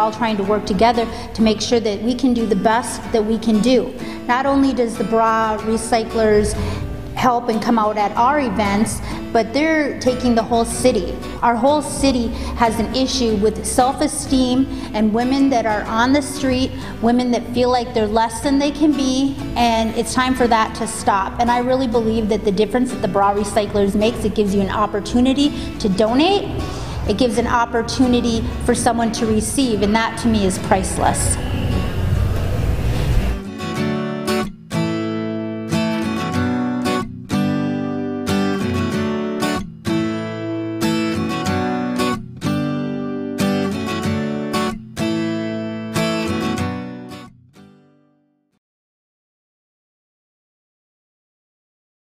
all trying to work together to make sure that we can do the best that we can do. Not only does the bra recyclers help and come out at our events, but they're taking the whole city. Our whole city has an issue with self-esteem and women that are on the street, women that feel like they're less than they can be, and it's time for that to stop. And I really believe that the difference that the bra recyclers makes, it gives you an opportunity to donate, it gives an opportunity for someone to receive, and that to me is priceless.